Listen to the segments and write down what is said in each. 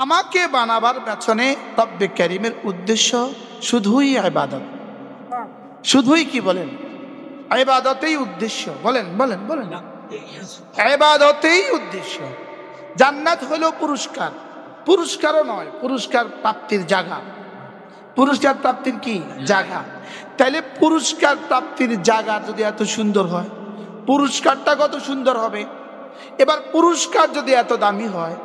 আমাকে বানাবার পেছনে রব্বে কারীমের উদ্দেশ্য শুধুই ইবাদত, শুধুই কি বলেন ইবাদতেই উদ্দেশ্য, বলেন বলেন বলেন, ইবাদতেই উদ্দেশ্য। জান্নাত হলো পুরস্কার, পুরস্কারও নয়, পুরস্কার প্রাপ্তির জায়গা, পুরস্কার প্রাপ্তির কি জায়গা। তাইলে পুরস্কার প্রাপ্তির জায়গা যদি এত সুন্দর হয়, পুরস্কারটা কত সুন্দর হবে। এবার পুরস্কার যদি এত দামি হয়,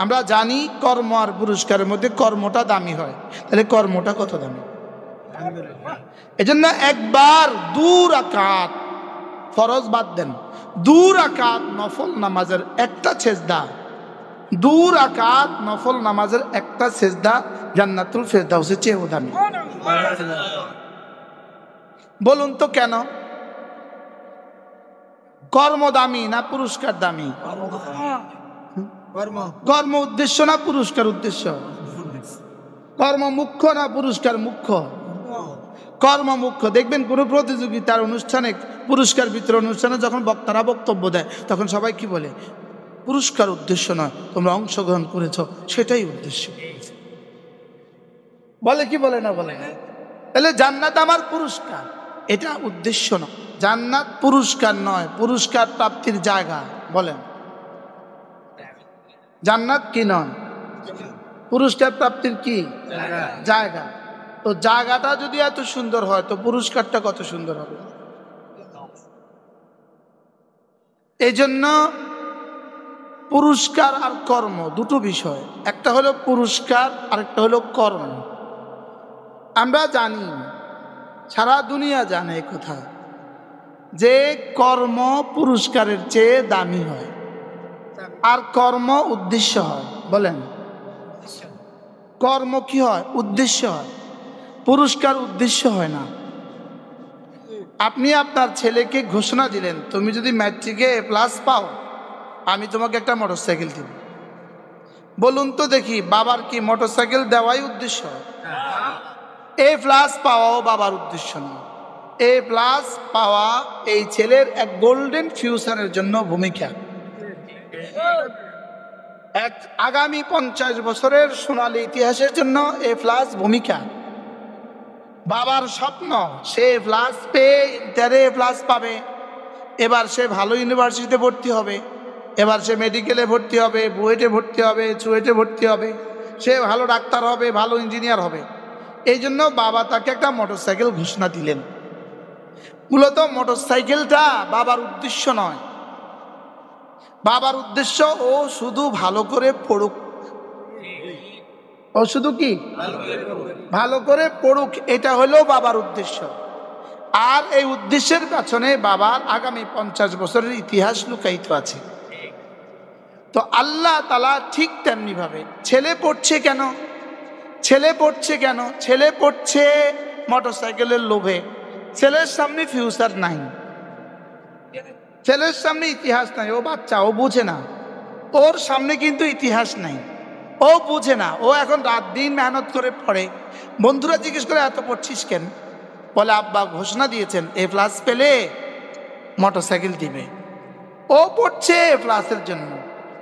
আমরা জানি কর্ম আর পুরস্কারের মধ্যে কর্মটা দামি হয়, তাহলে কর্মটা কত দামি। এজন্য একবার 2 রাকাত ফরজ বাদ দেন, 2 রাকাত নফল নামাজের একটা সেজদা, 2 রাকাত নফল নামাজের একটা সেজদা জান্নাতুল ফেরদাউসের চেয়েও দামি। বলুন তো কেন? কর্ম দামি না পুরস্কার দামি? কর্ম উদ্দেশ্য না পুরস্কার উদ্দেশ্য? কর্ম মুখ্য না পুরস্কার মুখ্য? কর্ম মুখ্য। দেখবেন কোনো প্রতিযোগিতার অনুষ্ঠানে, পুরস্কার বিতরণ অনুষ্ঠানে যখন বক্তারা বক্তব্য দেয়, তখন সবাই কি বলে? পুরস্কার উদ্দেশ্য নয়, তোমরা অংশগ্রহণ করেছ সেটাই উদ্দেশ্য। বলে কি বলে না? বলে না। তাহলে জান্নাত আমার পুরস্কার, এটা উদ্দেশ্য নয়। জান্নাত পুরস্কার নয়, পুরস্কার প্রাপ্তির জায়গা। বলেন জান্নাত কি নয়? পুরস্কার প্রাপ্তির কি জায়গা। তো জায়গাটা যদি এত সুন্দর হয়, তো পুরস্কারটা কত সুন্দর হবে। এই জন্য পুরস্কার আর কর্ম দুটো বিষয়, একটা হলো পুরস্কার আর একটা হলো কর্ম। আমরা জানি, সারা দুনিয়া জানে এই কথা, যে কর্ম পুরস্কারের চেয়ে দামি হয়, আর কর্ম উদ্দেশ্য হয়। বলেন কর্ম কি হয়? উদ্দেশ্য হয়, পুরস্কার উদ্দেশ্য হয় না। আপনি আপনার ছেলেকে ঘোষণা দিলেন, তুমি যদি ম্যাট্রিকে A+ পাও, আমি তোমাকে একটা মোটরসাইকেল দিব। বলুন তো দেখি, বাবার কি মোটরসাইকেল দেওয়াই উদ্দেশ্য? A+ পাওয়াও বাবার উদ্দেশ্য নয়। A+ পাওয়া এই ছেলের এক গোল্ডেন ফিউচারের জন্য ভূমিকা, এক আগামী 50 বছরের সোনালী ইতিহাসের জন্য A+ ভূমিকা। বাবার স্বপ্ন সে A+ পেয়ে ইন্টারে A+ পাবে, এবার সে ভালো ইউনিভার্সিটিতে ভর্তি হবে, এবার সে মেডিকেলে ভর্তি হবে, বুয়েটে ভর্তি হবে, চুয়েটে ভর্তি হবে, সে ভালো ডাক্তার হবে, ভালো ইঞ্জিনিয়ার হবে। এই জন্য বাবা তাকে একটা মোটরসাইকেল ঘোষণা দিলেন। মূলত মোটরসাইকেলটা বাবার উদ্দেশ্য নয়, বাবার উদ্দেশ্য ও শুধু ভালো করে পড়ুক, ও শুধু কি ভালো করে পড়ুক, এটা হলো বাবার উদ্দেশ্য। আর এই উদ্দেশ্যের পেছনে বাবার আগামী 50 বছরের ইতিহাস লুকায়িত আছে। তো আল্লাহ তাআলা ঠিক তেমনি ভাবে ছেলে পড়ছে কেন? ছেলে পড়ছে কেন? ছেলে পড়ছে মোটরসাইকেলের লোভে। ছেলের সামনে ফিউচার নাই, ছেলের সামনে ইতিহাস নাই। ও বাচ্চা, ও বুঝে না, ওর সামনে কিন্তু ইতিহাস নাই, ও বুঝে না। ও এখন রাত দিন মেহনত করে পড়ে। বন্ধুরা জিজ্ঞেস করে, এত পড়ছিস কেন? বলে আব্বা ঘোষণা দিয়েছেন A+ পেলে মোটরসাইকেল দিবে। ও পড়ছে A+-এর জন্য,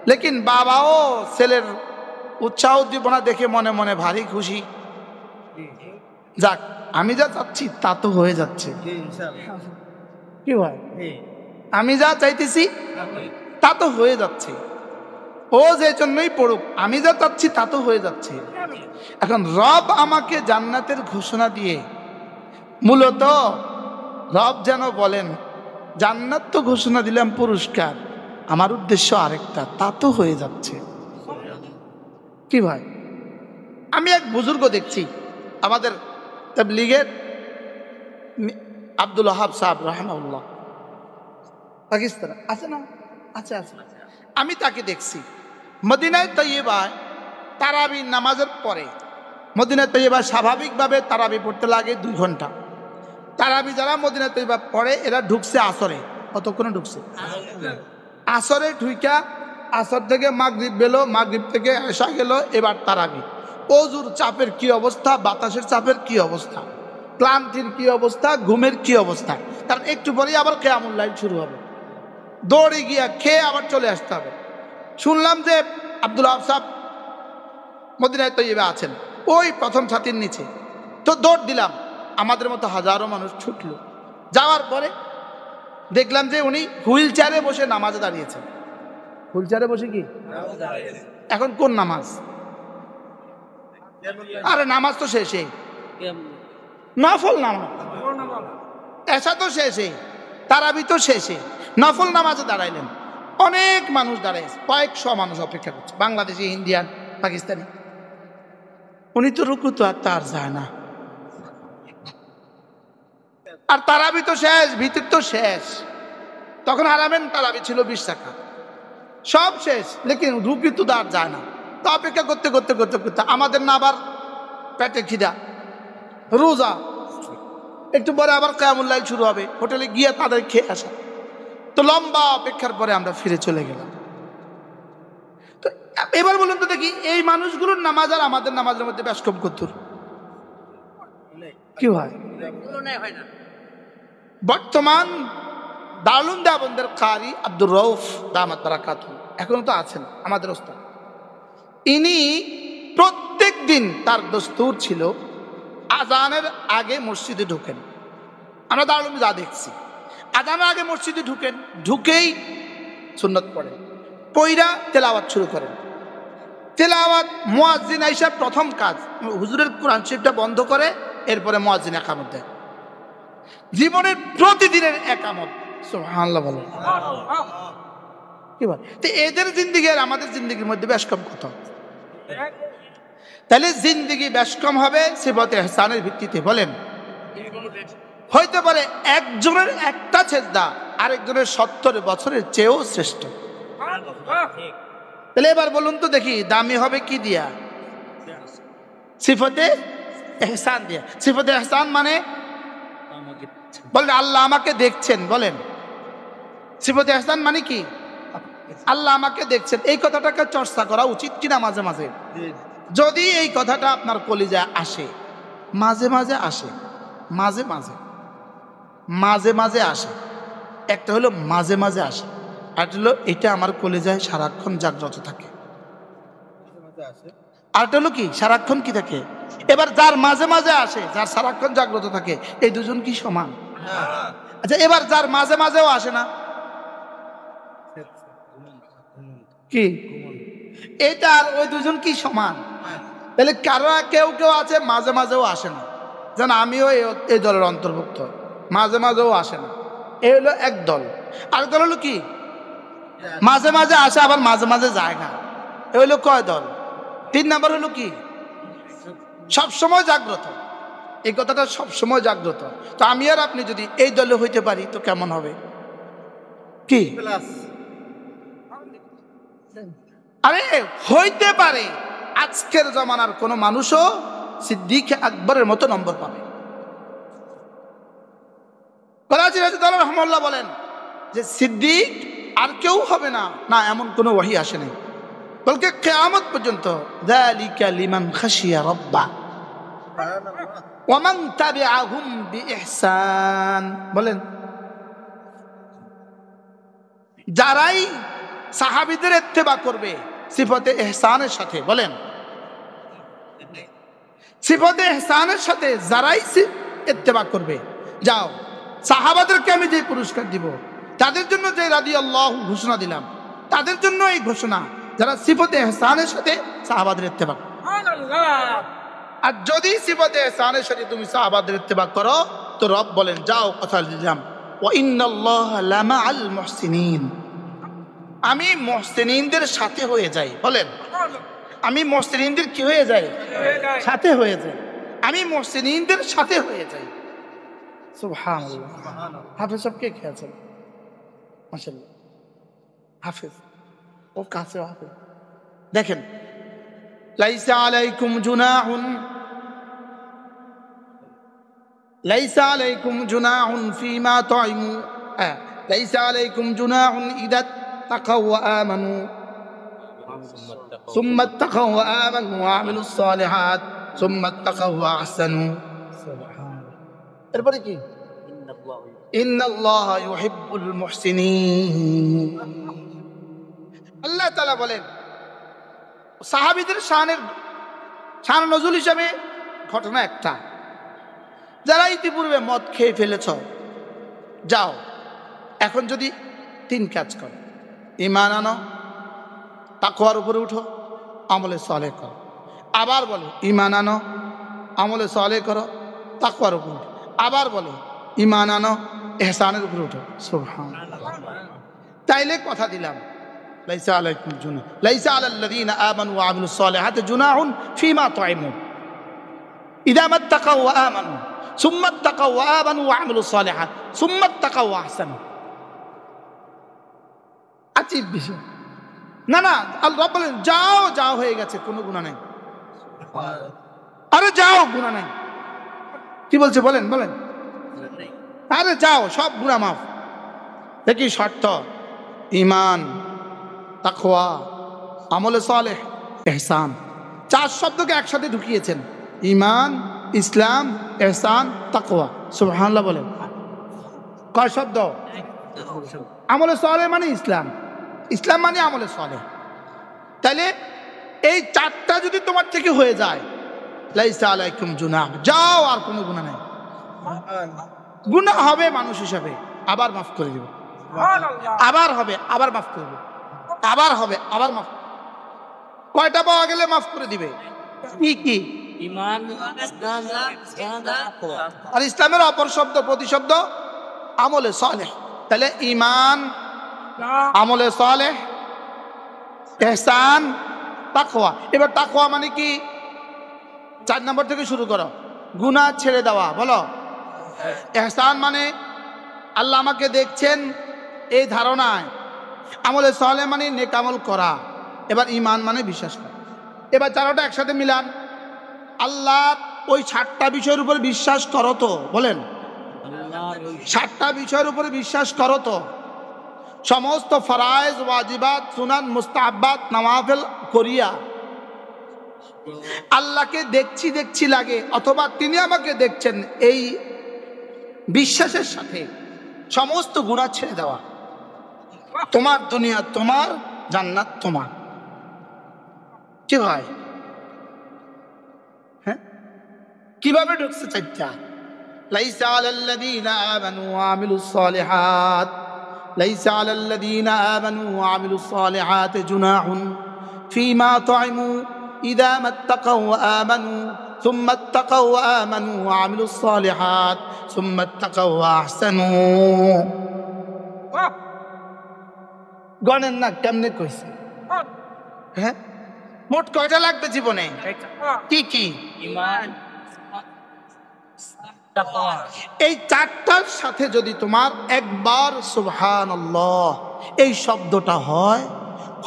লেকিন বাবাও ছেলের উৎসাহ উদ্দীপনা দেখে মনে মনে ভারী খুশি। যাক, আমি যা চাচ্ছি তা তো হয়ে যাচ্ছে। কি হয়? আমি যা চাইতেছি তা তো হয়ে যাচ্ছে। ও যে জন্যই পড়ুক, আমি যা চাচ্ছি তা তো হয়ে যাচ্ছে। এখন রব আমাকে জান্নাতের ঘোষণা দিয়ে, মূলত রব যেন বলেন, জান্নাত তো ঘোষণা দিলাম পুরস্কার, আমার উদ্দেশ্য আরেকটা, তা তো হয়ে যাচ্ছে। কি ভাই? আমি এক বুজুর্গ দেখছি, আমাদের তাবলীগের আব্দুল ওয়াহাব সাহেব রাহিমাহুল্লাহ, পাকিস্তান আছে না? আচ্ছা আচ্ছা, আমি তাকে দেখছি মদিনায় তৈয়বায় তারাবি নামাজের পরে। মদিনায় তৈয়বায় স্বাভাবিকভাবে তারাবি পড়তে লাগে 2 ঘন্টা। তারাবি যারা মদিনায় তৈয়বা পড়ে, এরা ঢুকছে আসরে। কতক্ষণে ঢুকছে? আসরে ঢুইকা, আসর থেকে মাগরিব গেল, মাগরিব থেকে এশা গেল, এবার তারাবি। ওজুর চাপের কি অবস্থা, বাতাসের চাপের কি অবস্থা, ক্লান্তির কি অবস্থা, ঘুমের কি অবস্থা। কারণ একটু পরেই আবার কিয়ামুল লাইল শুরু হবে, দৌড়ে গিয়া খেয়ে আবার চলে আসতে হবে। শুনলাম যে আব্দুল ওয়াহাব সাহেব মদিনায় তৈয়বা আছেন, ওই প্রথম ছাতির নিচে। তো দৌড় দিলাম, আমাদের মতো হাজারো মানুষ ছুটলো। যাওয়ার পরে দেখলাম যে উনি হুইল চেয়ারে বসে নামাজে দাঁড়িয়েছেন। হুইল চেয়ারে বসে কি এখন কোন নামাজ? আরে নামাজ তো শেষে, নফল নামাজ, এসা তো শেষে, তারাবি তো শেষে, নফল নামাজে দাঁড়াইলেন। অনেক মানুষ দাঁড়াইছে, কয়েকশো মানুষ অপেক্ষা করছে, বাংলাদেশি, ইন্ডিয়ান, পাকিস্তানি। উনি তো রুকু তো আর তার যায় না, আর তারাবি তো শেষ, ভিতর তো শেষ। তখন হারামেন তারাবি ছিল 20 টাকা, সব শেষ, লেকিন রুকু তো আর যায় না। তো অপেক্ষা করতে করতে করতে করতে আমাদের না আবার পেটে খিদা, রোজা, একটু পরে আবার কিয়ামুল লাইল শুরু হবে, হোটেলে গিয়ে তাদের খেয়ে আসা। তো লম্বা অপেক্ষার পরে আমরা ফিরে চলে গেলাম। তো এবার বলুন তো দেখি, এই মানুষগুলোর নামাজ আর আমাদের নামাজের মধ্যে বেশ কম কত কি হয়? বর্তমান দারুল দেওবন্দের কারি আব্দুর রউফ দামাত বারাকাতুহু এখনো তো আছেন আমাদের ওস্তাদ। ইনি প্রত্যেক দিন তার দস্তুর ছিল আজানের আগে মসজিদে ঢুকেন। আমরা দারুল যা দেখছি, আজানের আগে মসজিদে ঢুকেন, ঢুকেই সুন্নত পড়েন, পইরা তেলাওয়াত শুরু করেন। তেলাওয়াত মুয়াজ্জিন আইসা প্রথম কাজ হুজুরের কোরআন শরীফটা বন্ধ করে, এরপরে মুয়াজ্জিন একামত দেয়। জীবনের প্রতিদিনের একামত, সুবহানাল্লাহ বলেন, কি বল? তো এদের জিন্দেগি আর আমাদের জিন্দেগির মধ্যে বেশ কম কথা। তাহলে জিন্দেগি বেশ কম হবে সিফাতে ইহসানের ভিত্তিতে। বলেন, হইতে পারে একজনের একটা সেজদা আরেকজনের 70 বছরের চেয়েও শ্রেষ্ঠ। তাহলে এবার বলুন তো দেখি, দামি হবে কি দিয়া? সিফাতে ইহসান দিয়া। সিফাতে ইহসান মানে বলেন আল্লাহ আমাকে দেখছেন। বলেন, সিফাতে ইহসান মানে কি? আল্লাহ আমাকে দেখছেন। এই কথাটাকে চর্চা করা উচিত কিনা মাঝে মাঝে? যদি এই কথাটা আপনার কলিজায় আসে, মাঝে মাঝে আসে, মাঝে মাঝে মাঝে মাঝে আসে, একটা হলো মাঝে মাঝে আসে, আর হলো এটা আমার কলিজায় সারাক্ষণ জাগ্রত থাকে। আরটা হলো কি সারাক্ষণ কি থাকে? এবার যার মাঝে মাঝে আসে, যার সারাক্ষণ জাগ্রত থাকে, এই দুজন কি সমান? আচ্ছা, এবার যার মাঝে মাঝেও আসে না, কি এটা আর ওই দুজন কি সমান? তাহলে কারো কেউ কেউ আছে মাঝে মাঝেও আসে না, যেন আমিও এই দলের অন্তর্ভুক্ত, মাঝে মাঝেও আসে না। এই হলো এক দল। আর দল হলো কি মাঝে মাঝে আসে আবার মাঝে মাঝে যায় না। এই হলো কয় দল? 3 নাম্বার হলো কি সবসময় জাগ্রত। এই কথাটা সবসময় জাগ্রত। তো আমি আর আপনি যদি এই দলে হইতে পারি তো কেমন হবে? কি আরে হইতে পারে আজকের জমানার কোন মানুষও সিদ্দিক আকবরের মতো নম্বর পাবে। করাচি রাদিয়াল্লাহু রাহমাহুল্লাহ বলেন যে সিদ্দিক আর কেউ হবে না, না এমন কোনো ওহী আসে নাই, বলকে কিয়ামত পর্যন্ত যালিকা লিমান খাশিয়া রাব্বা ওয়া মান তাবিআহুম বিইহসান। বলেন, যারাই সাহাবীদের ইত্তেবা করবে সিফাতে ইহসানের সাথে, বলেন সিফাতে ইহসানের সাথে যারাই ইত্তেবা করবে, যাও সাহাবাদেরকে আমি যে পুরস্কার দিব, তাদের জন্য যে রাদিয়াল্লাহু ঘোষণা দিলাম, তাদের জন্য এই ঘোষণা, যারা সিফাতে ইহসানের সাথে সাহাবাদের ইত্তেবা। সুবহানাল্লাহ। আর যদি সিফাতে ইহসানের সাথে তুমি সাহাবাদের ইত্তেবা করো, তো রব বলেন যাও কথা দিলাম, ওয়া ইন্নাল্লাহা লামাআল মুহসিনিন, আমি মুহসিনিনদের সাথে হয়ে যাই। বলেন, আমি মুহসিনিনদের কি হয়ে যাই? সাথে হয়ে যাই। আমি মুহসিনিনদের সাথে হয়ে যাই। সুবহানাল্লাহ। হাফেজ সাহেব কে খেয়েছেন? মাশাআল্লাহ, হাফেজ ও কাছে হাফেজ। দেখেন, লাইসা আলাইকুম জুনাহুন, লাইসা আলাইকুম জুনাহুন ফিমা তাইমু, লাইসা আলাইকুম জুনাহুন ইদা তাকাউ ওয়া আমানু সুম্মা তাকাউ ওয়া আমানু ওয়া আমিলুস সালিহাত সুম্মা তাকাউ ওয়া আহসানু। সুবহানাল্লাহ। এরপরে কি? ইন্নাল্লাহা ইউহিব্বুল মুহসিনিন। আল্লাহ তাআলা বলেন সাহাবীদের শানের শান নজুল হিসাবে ঘটনা একটা, যারা ইতিপূর্বে মদ খেয়ে ফেলেছ, যাও এখন যদি 3 কাজ করো, ঈমান আনো, তাকওয়ার উপরে উঠো, আমলে সালেহ করো। আবার বলো ঈমান আনো, আমলে সালেহ করো, তাকওয়ার উপরে উঠো। আবার বলো ঈমান আনো, ইহসানের উপরে উঠো। সুবহানাল্লাহ। তাইলে কথা দিলাম, লাইসা আলাইকুম জুনাহ, লাইসা আলাল লাযিনা আমানু ওয়া আমিলুস সালিহাতি জুনাহুন ফীমা তুইমুন ইযা মাত্তাকাউ ওয়া আমানু সুম্মা ইত্তাকাউ ওয়া আমানু ওয়া আমিলুস সালিহাত সুম্মা ইত্তাকাউ ওয়া আহসানু। আজীব বিষয় না? না, আল্লাহ বলেন যাও যাও, হয়ে গেছে, কোনো গুনাহ নাই। আরে যাও, গুনাহ নাই। কি বলছে বলেন বলেন? আরে যাও, সব গুনাহ মাফ। দেখি শর্ত ঈমান, তাকওয়া, আমলে সালেহ, ইহসান। 4 শব্দকে একসাথে ঢুকিয়েছেন, ঈমান, ইসলাম, ইহসান, তাকওয়া। সুবহানাল্লাহ বলেন। কয় শব্দ? আমলে সালেহ মানে ইসলাম, ইসলাম মানে আমলে সালেহ। তাহলে এই 4টা যদি তোমার থেকে হয়ে যায়, লাইসা আলাইকুম জুনাহ, যাও, আর কোনো গুনাহ নাই। গুনাহ হবে মানুষ হিসাবে, আবার মাফ করে দিব, আবার হবে, আবার মাফ করে দিব, আবার হবে, আবার মাফ। কয়টা পাওয়া গেলে মাফ করে দিবে? কি কি? ঈমান, আর ইসলামের অপর শব্দ, প্রতিশব্দ আমলে সালেহ। তাহলে ঈমান, আমলে সালেহ, ইহসান, তাকওয়া। এবার তাকওয়া মানে কি? 4 নম্বর থেকে শুরু করো, গুনাহ ছেড়ে দেওয়া, বলো। ইহসান মানে আল্লাহ আমাকে দেখছেন এই ধারণায়। আমলে সালেহ মানে নেক আমল করা। এবার ঈমান মানে বিশ্বাস করা। এবার 4টা একসাথে মিলান, আল্লাহ ওই 7টা বিষয়ের উপর বিশ্বাস করো তো, বলেন 7টা বিষয়ের উপরে বিশ্বাস করো তো। সমস্ত ফরায়েজ, ওয়াজিবাত, সুনান, মুস্তাহাব্বাত, নওয়াফিল করিয়া আল্লাহকে দেখছি দেখছি লাগে, অথবা তিনি আমাকে দেখছেন, এই বিশ্বাসের সাথে সমস্ত গুনাহ ছেড়ে দেওয়া। তোমার দুনিয়া তোমার, জান্নাত তোমার। কি ভাই? হ্যাঁ, কিভাবে ঢুকছে 4টা? লাইসা আলাল্লাযীনা আমানু ওয়া আমিলুস সালিহাত, লাইসা আলাল্লাযীনা আমানু ওয়া আমিলুস সালিহাতি জুনাহুন ফীমা তুইমু ইযা মাত্তাকাউ ওয়া আমানু সুম্মা ইত্তাকাউ ওয়া আমানু ওয়া আমিলুস সালিহাত সুম্মা ইত্তাকাউ ওয়া আহসানু। গণেন না কেমনে কইছে? হ্যাঁ, মোট কয়টা লাগবে জীবনে? কি কি? ঈমান, তাকওয়া। এই 4টার সাথে যদি তোমার একবার সুবহানাল্লাহ এই শব্দটা হয়,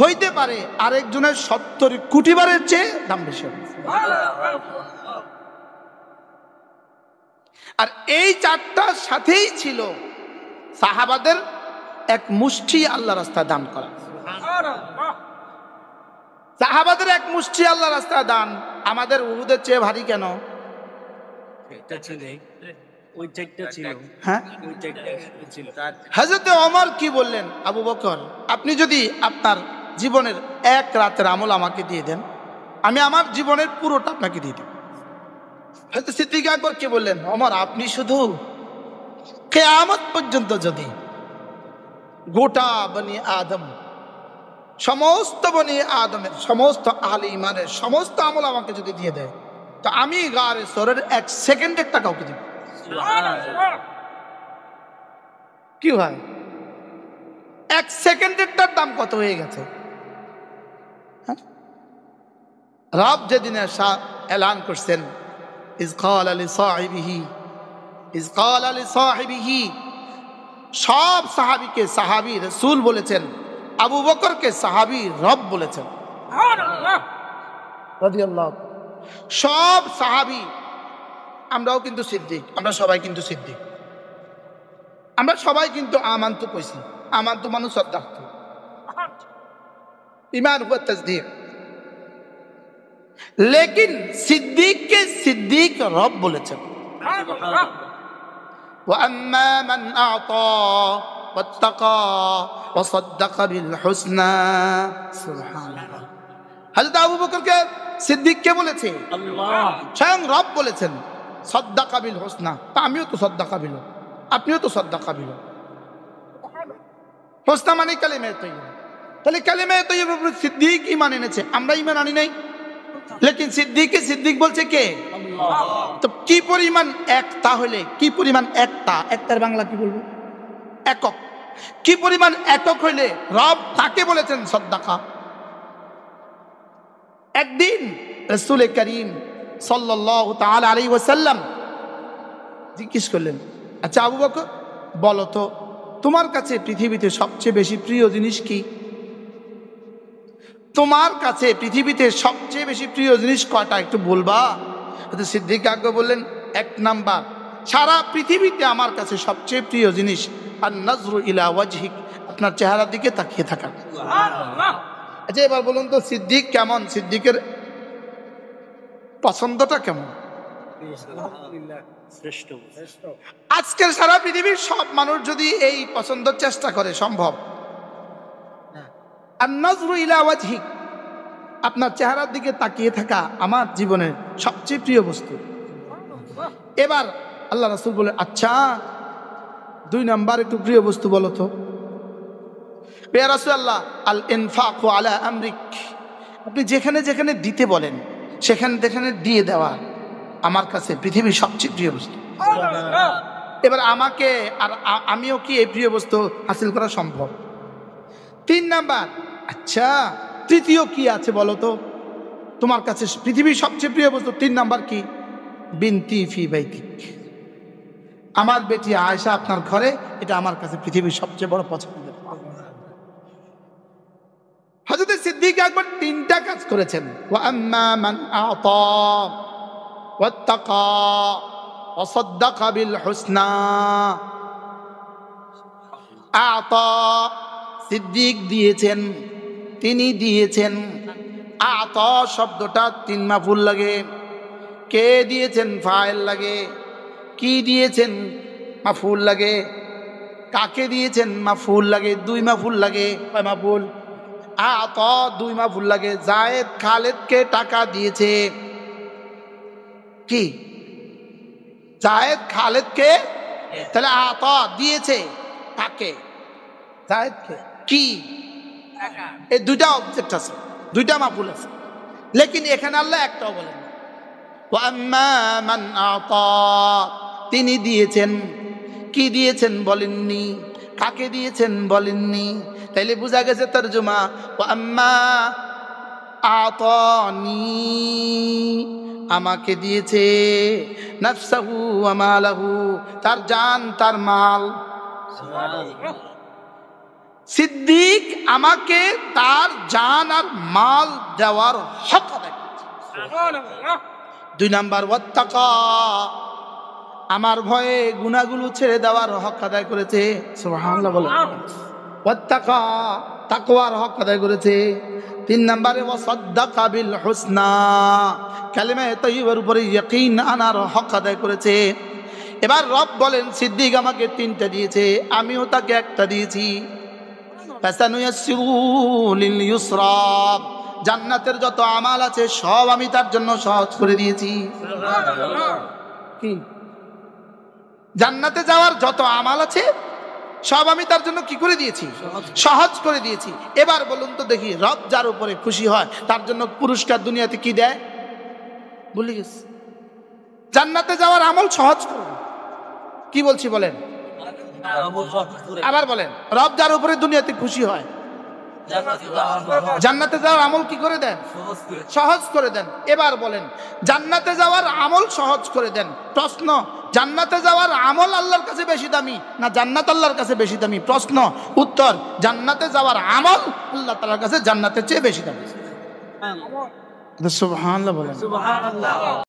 হইতে পারে আরেকজনের 70 কোটি বারের চেয়ে দাম বেশি হবে। আর এই 4টার সাথেই ছিল সাহাবাদের এক মুষ্টি আল্লাহ রাস্তায় দান করা। সাহাবাদের এক মুষ্টি আল্লাহ রাস্তায় দান আমাদের উহুদের চেয়ে ভারী কেন? হযরত ওমর কি বললেন? আবু বকর, আপনি যদি আপনার জীবনের 1 রাতের আমল আমাকে দিয়ে দেন, আমি আমার জীবনের পুরোটা আপনাকে দিয়ে দেব। হযরত সিদ্দিক আকবর কি বললেন? ওমর, আপনি শুধু কিয়ামত পর্যন্ত যদি গোটা বনি আদম, সমস্ত বনি আদমের সমস্ত আহলে ঈমানের সমস্ত আমল আমাকে যদি দিয়ে দেয়, তো আমি গারে সরের 1 সেকেন্ডের টাকা ওকে দেব। কি ভাই, 1 সেকেন্ডের দাম কত হয়ে গেছে? রব যেদিনের এলান করছেন, ইজ ক্বালা লিসাহিবিহি, সব সাহাবীকে সাহাবী রাসূল বলেছেন, আবু বকরকে সাহাবী রব বলেছেন। সুবহানাল্লাহ, রাদিয়াল্লাহু। সব সাহাবী, আমরাও কিন্তু সিদ্দিক, আমরা সবাই কিন্তু সিদ্দিক, আমরা সবাই কিন্তু আমান্তু কইছি। আমান্তু মানুষ সদ্দাক্ত, ঈমান হুয়া তাসদীক। লেকিন সিদ্দিককে সিদ্দিক রব বলেছেন। ওয়া আম্মা মান আ'তা ওয়াত্তাকা ওয়া সাদ্দাকা বিল হুসনা। সুবহানাল্লাহ। হযরত আবু বকরকে সিদ্দিক কে বলেছে? আল্লাহ। স্বয়ং রব বলেছেন সাদ্দাকা বিল হুসনা। তা আমিও তো সাদ্দাকা বিল, আপনিও তো সাদ্দাকা বিল। হুসনা মানে কালিমা তাইয়্যিবা। তাহলে কালিমা তাইয়্যিবার উপর সিদ্দিক ঈমান এনেছে, আমরা ঈমান আনি নাই। লেকিন সিদ্দিক বলছে কে? আল্লাহ। তো কি পরিমাণ এক, তাহলে কি পরিমাণ একটা, একটার বাংলা কি বলবো? একক। কি পরিমাণ একক হইলে রব তাকে বলেছেন সাদ্দাকা। একদিন রাসূল করিম সাল্লাল্লাহু তাআলা আলাইহি ওয়াসাল্লাম জিজ্ঞেস করলেন, আচ্ছা আবু বকর বলো তো তোমার কাছে পৃথিবীতে সবচেয়ে বেশি প্রিয় জিনিস কি? তোমার কাছে পৃথিবীতে সবচেয়ে বেশি প্রিয় জিনিস কয়টা একটু বলবা? সিদ্দিক আকবর বললেন, এক নাম্বার, সারা পৃথিবীতে আমার কাছে সবচেয়ে প্রিয় জিনিস আর নজরু ইলা ওয়াজহিক, আপনার চেহারার দিকে তাকিয়ে থাকা। আচ্ছা এবার বলুন তো সিদ্দিক কেমন, সিদ্দিকের পছন্দটা কেমন? আজকের সারা পৃথিবীর সব মানুষ যদি এই পছন্দের চেষ্টা করে সম্ভব? আর নজরু ইলা ওয়াজহিক, আপনার চেহারার দিকে তাকিয়ে থাকা আমার জীবনের সবচেয়ে প্রিয় বস্তু। এবার আল্লাহ রাসূল বলে, আচ্ছা 2 নাম্বার একটু প্রিয় বস্তু বলো তো। ইয়া রাসূলুল্লাহ আল ইনফাকু আলা আমরিক, আপনি যেখানে যেখানে দিতে বলেন সেখানে দিয়ে দেওয়া আমার কাছে পৃথিবীর সবচেয়ে প্রিয় বস্তু। এবার আমাকে আর আমিও কি এই প্রিয় বস্তু হাসিল করা সম্ভব? 3 নাম্বার, আচ্ছা তৃতীয় কি আছে বলো তো তোমার কাছে পৃথিবীর সবচেয়ে প্রিয় বস্তু? 3 নাম্বার কি? বিনতি ফি বাইতিক, আমার বেটি আয়েশা আপনার ঘরে, এটা আমার কাছে পৃথিবীর সবচেয়ে বড় পছন্দের। হযরত সিদ্দিক আকবর 3টা কাজ করেছেন। ওয়া আম্মা মান আতা ওয়াত্তাকা ওয়া সাদ্দাকা বিল হুসনা। আতা, সিদ্দিক দিয়েছেন, তিনি দিয়েছেন। আতা শব্দটা 3 মাফুল লাগে। কে দিয়েছেন ফাইল লাগে, কি দিয়েছেন মাফুল লাগে, কাকে দিয়েছেন মাফুল লাগে, 2 মাফুল লাগে। কয় মাফুল? আতা 2 মাফুল লাগে। জায়েদ খালেদকে টাকা দিয়েছে, কি? জায়েদ খালেদকে, তাহলে আতা দিয়েছে কাকে? জায়েদকে। কি? এই 2টা অবজেক্ট আছে, 2টা মাফুল আছে, লেকিন এখানে আল্লাহ একটাও বলেন না। ওয়া আম্মা মান আতা, তিনি দিয়েছেন। কি দিয়েছেন বলেননি, কাকে দিয়েছেন বলেননি। তাইলে বোঝা গেছে তরজমা, ওয়া আম্মা আতানি, আমাকে দিয়েছে। নাফসাহু ওয়া মালাহু, তার জান তার মাল। সিদ্দিক আমাকে তার জান আর মাল দেওয়ার হক আদায় করেছে। 2 নাম্বার, ওয়াত্তাকা, আমার ভয়ে গুনাহগুলো ছেড়ে দেওয়ার হক আদায় করেছে। সুবহানাল্লাহ বলেন। ওয়াত্তাকা, তাকওয়ার হক আদায় করেছে। 3 নম্বরে ওয়াসাদ্দাকা বিল হুসনা, কালিমা তাইয়্যিবার উপরে ইয়াকিন আনার হক আদায় করেছে। এবার রব বলেন সিদ্দিক আমাকে 3টা দিয়েছে, আমিও তাকে 1টা দিয়েছি। ফাসানুয়াসসিরু লিল ইউসরা, জান্নাতের যত আমাল আছে সব আমি তার জন্য সহজ করে দিয়েছি। কি? জান্নাতে যাওয়ার যত আমাল আছে সব আমি তার জন্য কি করে দিয়েছি? সহজ করে দিয়েছি। এবার বলুন তো দেখি, রব যার উপরে খুশি হয় তার জন্য পুরস্কার দুনিয়াতে কি দেয়? ভুলে গেছি। জান্নাতে যাওয়ার আমল সহজ করুন। কি বলছি বলেন? আবার বলেন। রব যার উপরে দুনিয়াতে খুশি হয় জান্নাতে যাওয়ার আমল কি করে দেন? সহজ করে দেন। এবার বলেন, জান্নাতে যাওয়ার আমল সহজ করে দেন। প্রশ্ন, জান্নাতে যাওয়ার আমল আল্লাহর কাছে বেশি দামি না জান্নাত আল্লাহর কাছে বেশি দামি? প্রশ্ন, উত্তর, জান্নাতে যাওয়ার আমল আল্লাহ তাআলার কাছে জান্নাতের চেয়ে বেশি দামি। সুবহানাল্লাহ বলেন। সুবহানাল্লাহ।